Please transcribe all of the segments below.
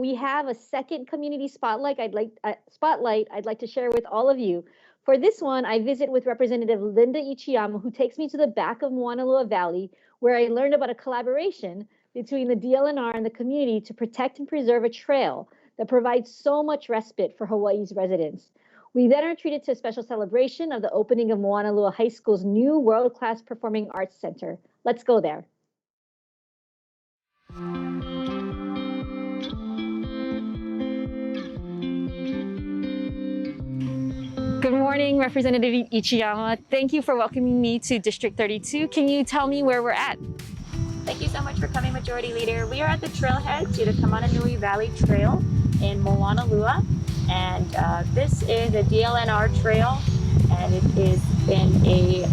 we have a second community spotlight I'd like to share with all of you. For this one, I visit with Representative Linda Ichiyama, who takes me to the back of Mauna Loa Valley, where I learned about a collaboration between the DLNR and the community to protect and preserve a trail that provides so much respite for Hawaii's residents. We then are treated to a special celebration of the opening of Mauna Loa High School's new world-class performing arts center. Let's go there. Good morning, Representative Ichiyama. Thank you for welcoming me to District 32. Can you tell me where we're at? Thank you so much for coming, Majority Leader. We are at the trailhead to the Kamananui Valley Trail in Moanalua, and this is a DLNR trail, and it has been a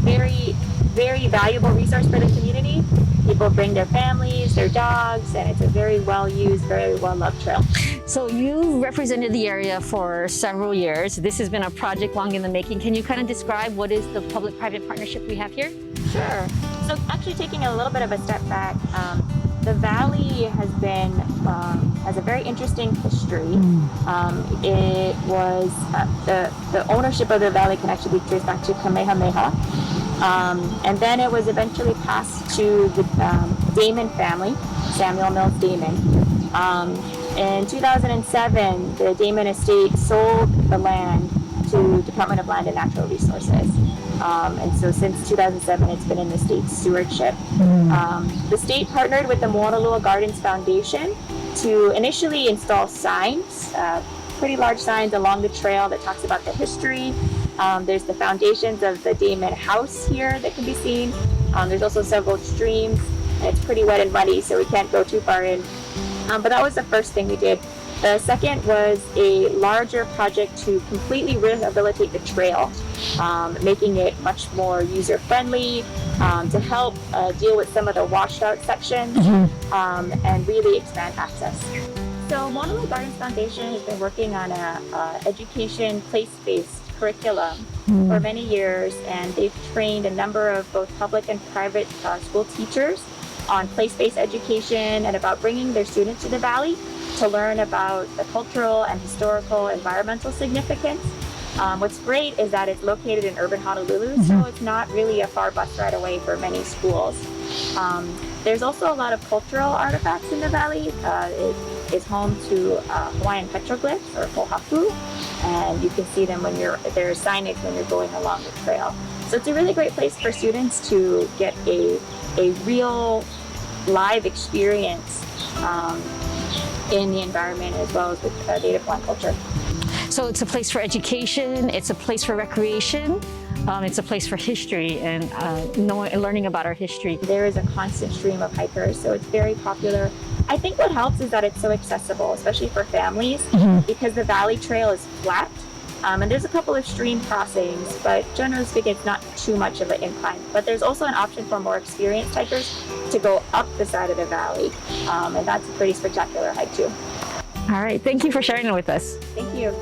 very, very valuable resource for the community. People bring their families, their dogs, and it's a very well-used, very well-loved trail. So you've represented the area for several years. This has been a project long in the making. Can you kind of describe what is the public-private partnership we have here? Sure. So actually taking a little bit of a step back, the valley has a very interesting history. It was, the ownership of the valley can actually be traced back to Kamehameha. And then it was eventually passed to the Damon family, Samuel Mills Damon. In 2007, the Damon estate sold the land to Department of Land and Natural Resources. And so since 2007, it's been in the state's stewardship. The state partnered with the Moanalua Gardens Foundation to initially install signs, pretty large signs along the trail that talks about the history. There's the foundations of the Damon house here that can be seen. There's also several streams, and it's pretty wet and muddy, so we can't go too far in. But that was the first thing we did. The second was a larger project to completely rehabilitate the trail, making it much more user-friendly, to help deal with some of the washed-out sections, and really expand access. So Mauna Loa Gardens Foundation has been working on a education place-based curriculum for many years, and they've trained a number of both public and private school teachers on place-based education and about bringing their students to the valley to learn about the cultural and historical environmental significance. What's great is that it's located in urban Honolulu, so it's not really a far bus ride away for many schools. There's also a lot of cultural artifacts in the valley. It is home to Hawaiian petroglyphs, or pohaku, and you can see them when there's signage when you're going along the trail. So it's a really great place for students to get a real live experience in the environment, as well as with native Hawaiian culture. So it's a place for education, it's a place for recreation, it's a place for history and learning about our history. There is a constant stream of hikers, so it's very popular. I think what helps is that it's so accessible, especially for families, because the valley trail is flat. And there's a couple of stream crossings, but generally speaking, it's not too much of an incline. But there's also an option for more experienced hikers to go up the side of the valley, and that's a pretty spectacular hike too. All right, thank you for sharing it with us. Thank you.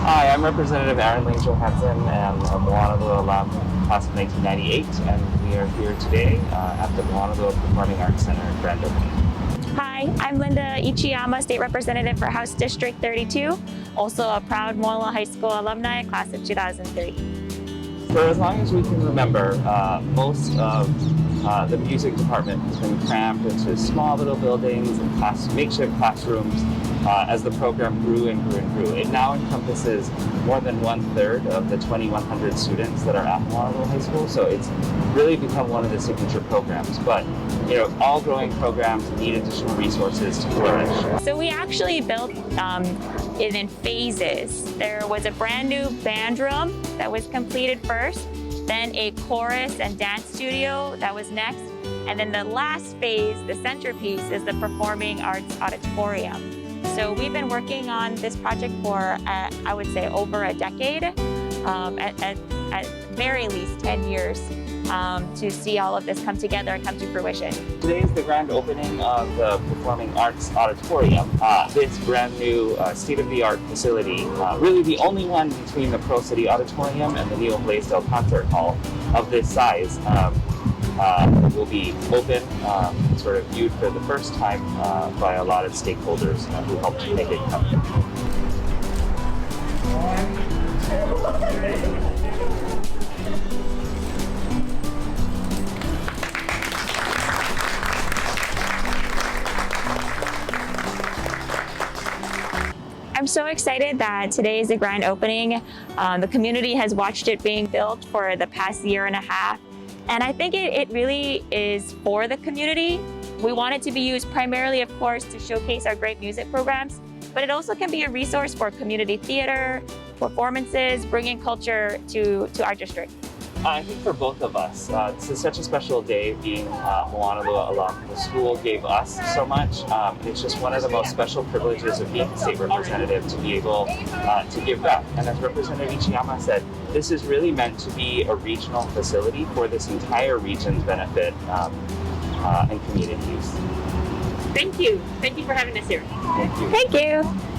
Hi, I'm Representative Aaron Ling Johansson, and a Mauna Loa alum, class of 1998, and we are here today at the Mauna Loa Performing Arts Center in grand opening. Hi, I'm Linda Ichiyama, State Representative for House District 32, also a proud Mauna Loa High School alumni, class of 2003. For as long as we can remember, most of the music department has been crammed into small little buildings and makeshift classrooms as the program grew and grew and grew. It now encompasses more than 1/3 of the 2,100 students that are at Mauna Loa High School, so it's really become one of the signature programs. But all growing programs need additional resources to flourish. So we actually built it in phases. There was a brand new band room that was completed first, then a chorus and dance studio that was next, and then the last phase, the centerpiece, is the Performing Arts Auditorium. So we've been working on this project for, I would say, over a decade. very least 10 years to see all of this come together and come to fruition. Today is the grand opening of the Performing Arts Auditorium. This brand new state-of-the-art facility, really the only one between the Pro City Auditorium and the Neil Blaisdell Concert Hall of this size, will be open, sort of viewed for the first time by a lot of stakeholders who helped make it come. I'm so excited that today is the grand opening. The community has watched it being built for the past year and a half. And I think it really is for the community. We want it to be used primarily, of course, to showcase our great music programs, but it also can be a resource for community theater, performances, bringing culture to our district. I think for both of us, this is such a special day being Moanalua alum. The school gave us so much. It's just one of the most special privileges of being a state representative to be able to give back. And as Representative Ichiyama said, this is really meant to be a regional facility for this entire region's benefit and community use. Thank you. Thank you for having us here. Thank you. Thank you.